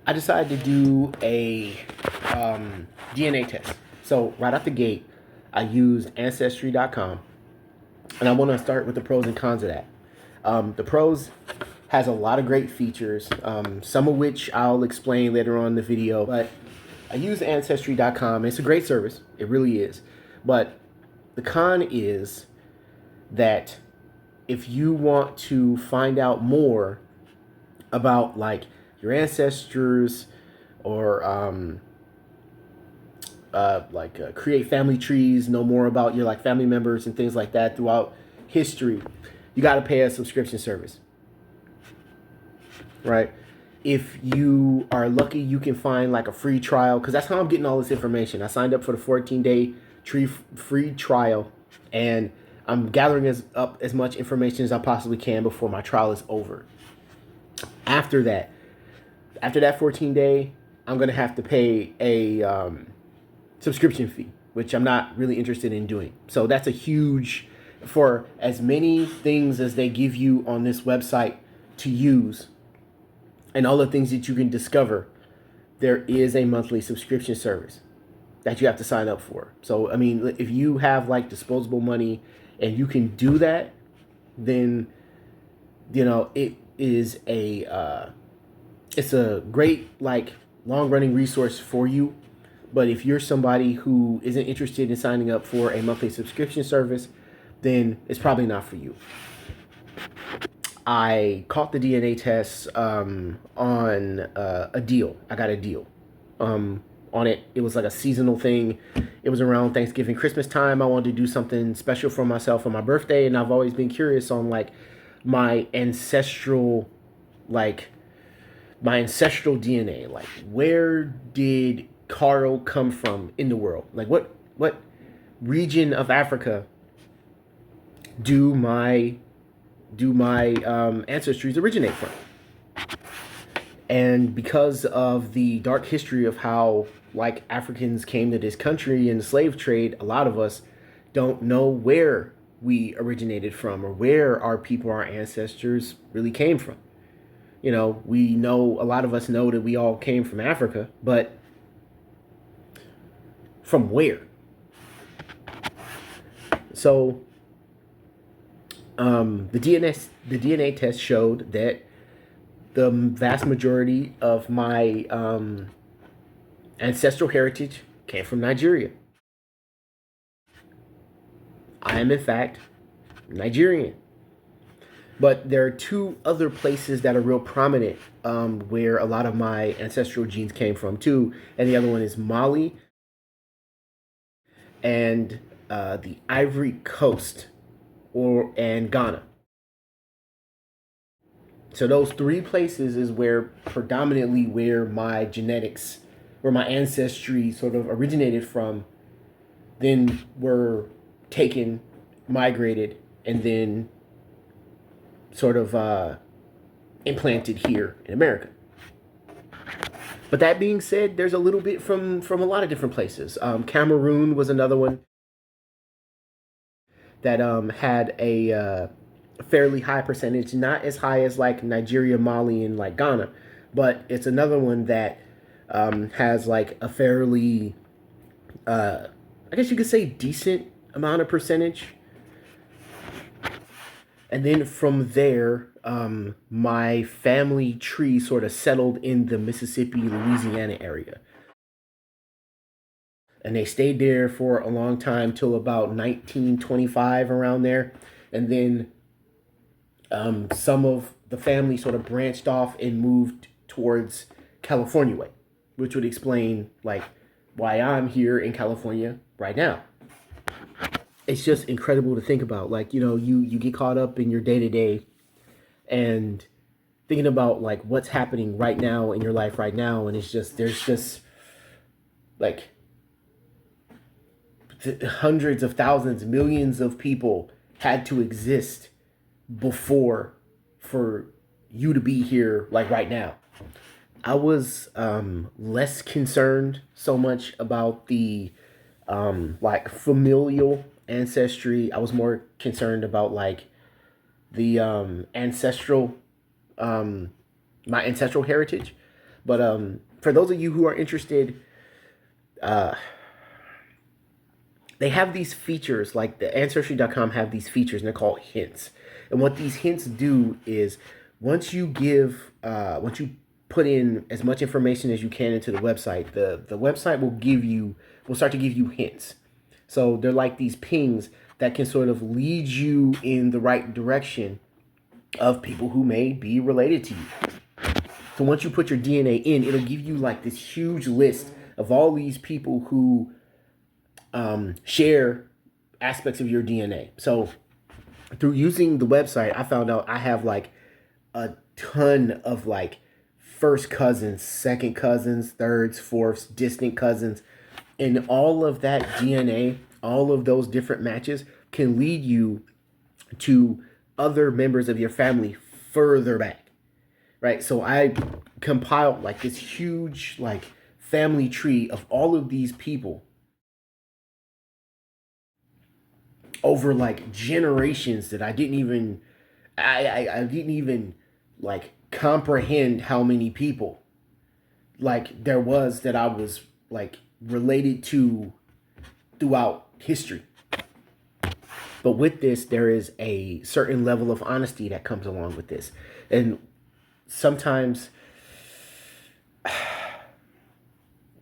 I decided to do a DNA test. So right out the gate, I used Ancestry.com, and I want to start with the pros and cons of that. The pros has a lot of great features, some of which I'll explain later on in the video. But I use Ancestry.com. It's a great service. It really is. But the con is that if you want to find out more about like your ancestors or create family trees, know more about your like family members and things like that throughout history, you got to pay a subscription service, right? If you are lucky, you can find like a free trial, because that's how I'm getting all this information. I signed up for the 14-day free trial, and I'm gathering up as much information as I possibly can before my trial is over. After that, after that 14-day, I'm gonna have to pay a subscription fee, which I'm not really interested in doing. So that's a huge, for as many things as they give you on this website to use and all the things that you can discover, there is a monthly subscription service that you have to sign up for. So, I mean, if you have like disposable money and you can do that, then, you know, it is it's a great, like, long running resource for you. But if you're somebody who isn't interested in signing up for a monthly subscription service, then it's probably not for you. I caught the DNA test on a deal. I got a deal on it. It was like a seasonal thing. It was around Thanksgiving, Christmas time. I wanted to do something special for myself on my birthday, and I've always been curious on like my ancestral, like my ancestral DNA. Like, where did Carl come from in the world? Like, what region of Africa do my ancestries originate from? And because of the dark history of how like Africans came to this country in the slave trade, a lot of us don't know where we originated from or where our people, our ancestors really came from. You know, we know, a lot of us know that we all came from Africa, but from where? So the DNA test showed that the vast majority of my ancestral heritage came from Nigeria. I am, in fact, Nigerian. But there are two other places that are real prominent where a lot of my ancestral genes came from, too. And the other one is Mali and the Ivory Coast and Ghana. So those three places is where predominantly where my genetics, where my ancestry sort of originated from, then were taken, migrated, and then sort of implanted here in America. But that being said, there's a little bit from a lot of different places. Cameroon was another one that had a fairly high percentage, not as high as like Nigeria, Mali, and like Ghana, but it's another one that has like a fairly, I guess you could say, decent amount of percentage. And then from there, my family tree sort of settled in the Mississippi, Louisiana area. And they stayed there for a long time till about 1925, around there. And then some of the family sort of branched off and moved towards California way, which would explain like why I'm here in California right now. It's just incredible to think about. Like, you know, you get caught up in your day to day and thinking about like what's happening right now in your life right now, and it's just, there's just like hundreds of thousands, millions of people had to exist before for you to be here like right now. I was less concerned so much about the like familial ancestry. I was more concerned about like the ancestral my ancestral heritage. But for those of you who are interested, uh, they have these features, like the Ancestry.com have these features, and they're called hints. And what these hints do is once you put in as much information as you can into the website, the website will start to give you hints. So they're like these pings that can sort of lead you in the right direction of people who may be related to you. So once you put your DNA in, it'll give you like this huge list of all these people who share aspects of your DNA. So through using the website, I found out I have like a ton of like first cousins, second cousins, thirds, fourths, distant cousins. And all of that DNA, all of those different matches can lead you to other members of your family further back, right? So I compiled like this huge like family tree of all of these people over like generations that I didn't even like comprehend how many people like there was that I was like related to throughout history. But with this, there is a certain level of honesty that comes along with this. And sometimes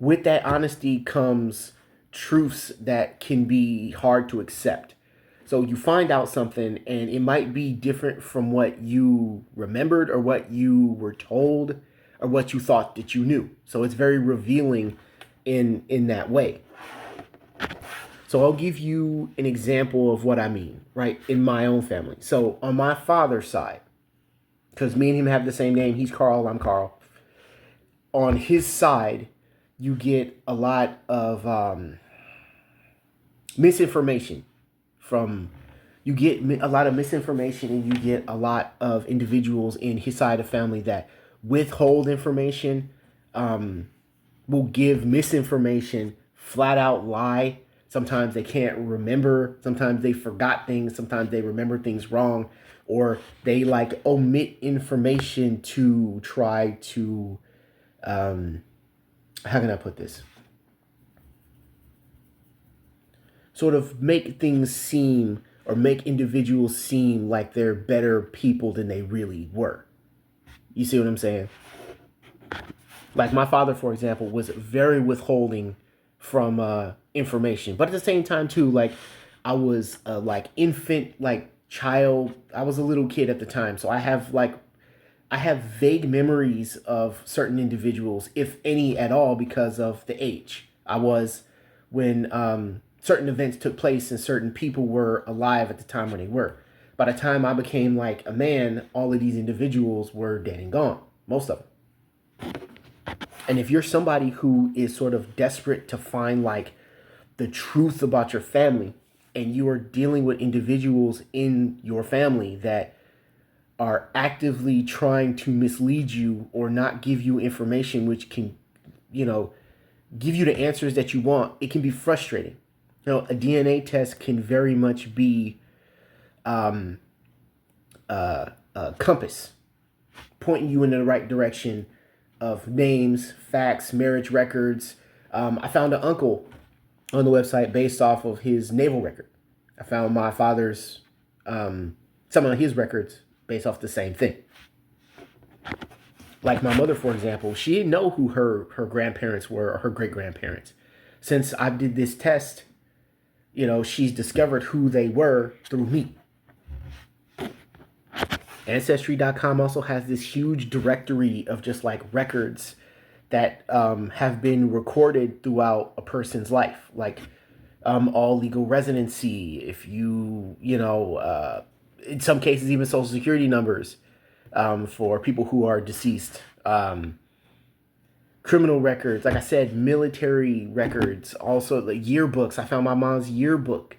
with that honesty comes truths that can be hard to accept. So you find out something and it might be different from what you remembered or what you were told or what you thought that you knew. So it's very revealing in that way. So I'll give you an example of what I mean, right? In my own family. So on my father's side, because me and him have the same name, he's Carl, I'm Carl. On his side, you get a lot of misinformation you get a lot of misinformation, and you get a lot of individuals in his side of family that withhold information, will give misinformation, flat out lie. Sometimes they can't remember, sometimes they forgot things, sometimes they remember things wrong, or they like omit information to try to how can I put this? Sort of make things seem or make individuals seem like they're better people than they really were. You see what I'm saying? Like my father, for example, was very withholding from information, but at the same time too, like I was a like infant, like child. I was a little kid at the time, so I have vague memories of certain individuals, if any at all, because of the age I was when certain events took place and certain people were alive at the time when they were. By the time I became like a man, all of these individuals were dead and gone, most of them. And if you're somebody who is sort of desperate to find like the truth about your family, and you are dealing with individuals in your family that are actively trying to mislead you or not give you information which can, give you the answers that you want, it can be frustrating. A DNA test can very much be a compass pointing you in the right direction of names, facts, marriage records. I found an uncle on the website based off of his naval record. I found my father's, some of his records based off the same thing. Like my mother, for example, she didn't know who her grandparents were or her great grandparents. Since I did this test, she's discovered who they were through me. Ancestry.com also has this huge directory of just like records that have been recorded throughout a person's life, like all legal residency, if in some cases even social security numbers for people who are deceased, criminal records, like I said, military records, also the yearbooks. I found my mom's yearbook.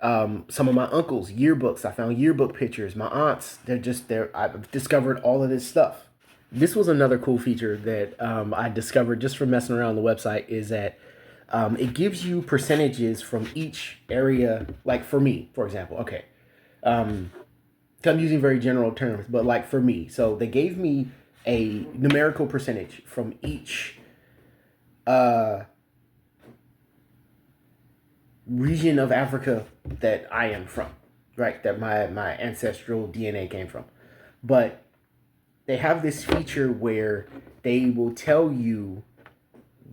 Some of my uncles' yearbooks. I found yearbook pictures. My aunts, I've discovered all of this stuff. This was another cool feature that I discovered just from messing around the website, is that it gives you percentages from each area. Like for me, for example, okay. I'm using very general terms, but like for me, so they gave me a numerical percentage from each uh, region of Africa that I am from, right? That my ancestral DNA came from. But they have this feature where they will tell you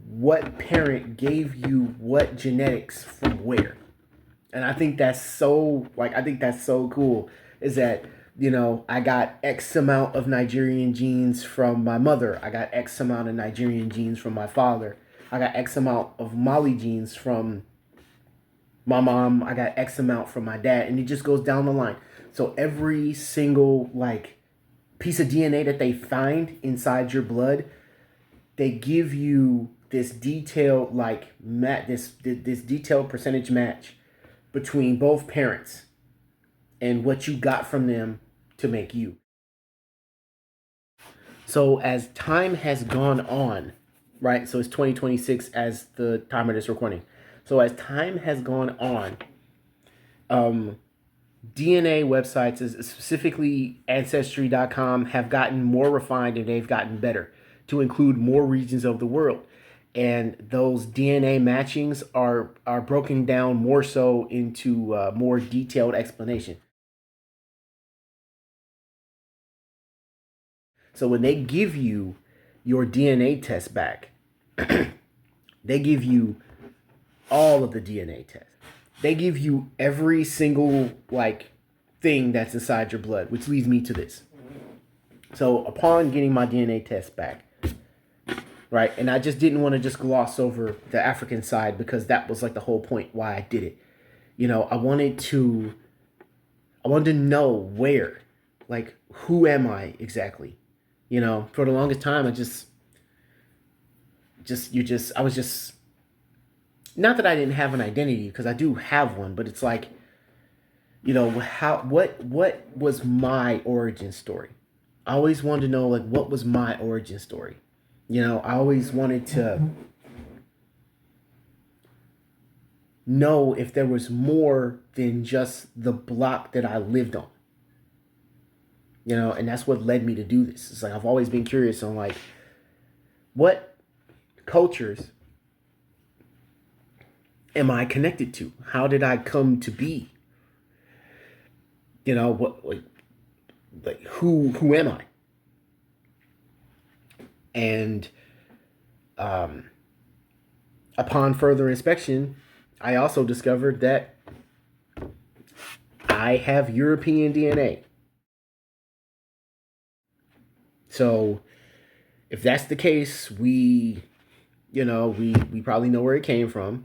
what parent gave you what genetics from where. And I think that's so cool is that I got X amount of Nigerian genes from my mother. I got X amount of Nigerian genes from my father. I got X amount of Mali genes from my mom. I got X amount from my dad, and it just goes down the line. So every single like piece of DNA that they find inside your blood, they give you this detailed this detailed percentage match between both parents and what you got from them to make you. So as time has gone on, right? So it's 2026 as the time of this recording. So as time has gone on, DNA websites, specifically Ancestry.com, have gotten more refined and they've gotten better to include more regions of the world. And those DNA matchings are broken down more so into more detailed explanation. So when they give you your DNA test back, they give you all of the DNA tests. They give you every single thing that's inside your blood, which leads me to this. So upon getting my DNA test back, right, and I just didn't want to just gloss over the African side because that was like the whole point why I did it. I wanted to know where, like, who am I exactly? For the longest time, I was just, not that I didn't have an identity, because I do have one, but it's like, what was my origin story? I always wanted to know, like, what was my origin story? I always wanted to know if there was more than just the block that I lived on. And that's what led me to do this. It's like I've always been curious on like what cultures am I connected to? How did I come to be? What like who am I? And upon further inspection, I also discovered that I have European DNA. So if that's the case, we probably know where it came from.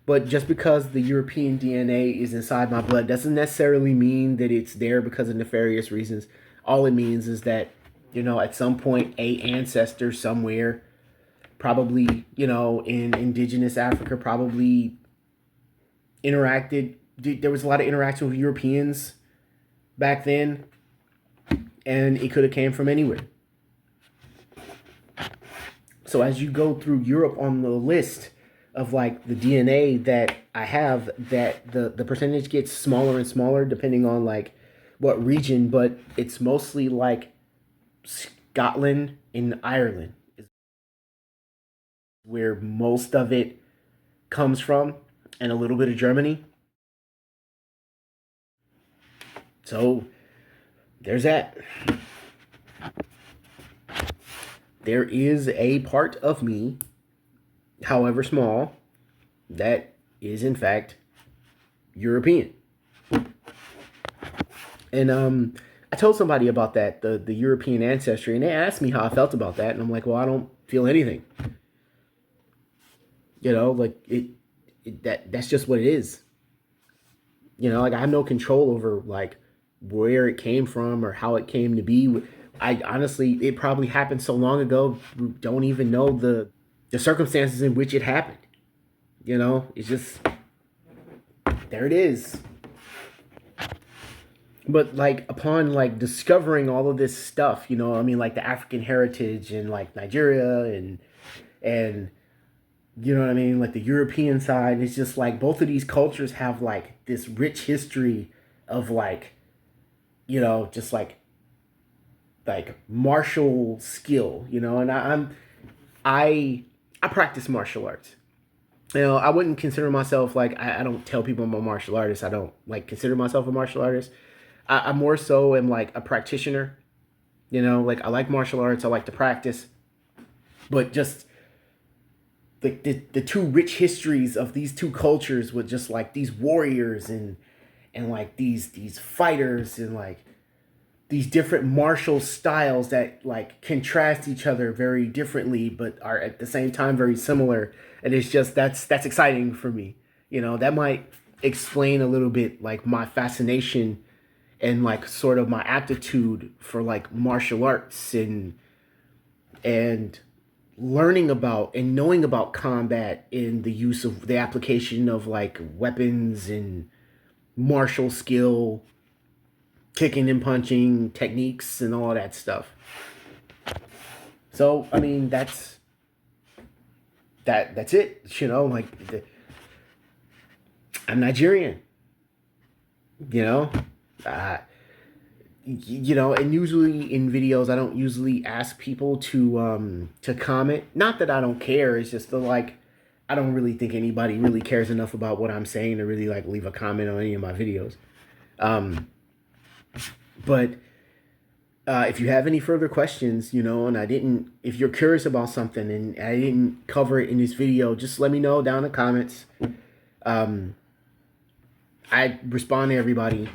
But just because the European DNA is inside my blood doesn't necessarily mean that it's there because of nefarious reasons. All it means is that, at some point, a ancestor somewhere, probably, in indigenous Africa, probably interacted. There was a lot of interaction with Europeans back then, and it could have came from anywhere. So as you go through Europe on the list of like the DNA that I have, that the percentage gets smaller and smaller depending on like what region, but it's mostly like Scotland and Ireland is where most of it comes from, and a little bit of Germany. So there's that. There is a part of me, however small, that is in fact European. And I told somebody about that, the European ancestry, and they asked me how I felt about that, and I'm like, well, I don't feel anything. Like that's just what it is. Like I have no control over like where it came from or how it came to be. I honestly, it probably happened so long ago, we don't even know the circumstances in which it happened. It's just, there it is. But like upon like discovering all of this stuff, like the African heritage and like Nigeria and like the European side, it's just like both of these cultures have like this rich history of like just like martial skill, and I practice martial arts. I wouldn't consider myself like I don't tell people I'm a martial artist. I don't like consider myself a martial artist. I more so am like a practitioner. Like I like martial arts. I like to practice, but just like the two rich histories of these two cultures with just like these warriors and like these fighters and like these different martial styles that like contrast each other very differently but are at the same time very similar, and it's just that's exciting for me. That might explain a little bit like my fascination and like sort of my aptitude for like martial arts and learning about and knowing about combat in the use of the application of like weapons and martial skill, kicking and punching techniques and all that stuff. So I mean that's it. Like I'm Nigerian. You know, uh, and usually in videos I don't usually ask people to comment. Not that I don't care. It's just like I don't really think anybody really cares enough about what I'm saying to really like leave a comment on any of my videos. Um, but if you have any further questions, and if you're curious about something and I didn't cover it in this video, just let me know down in the comments. I respond to everybody.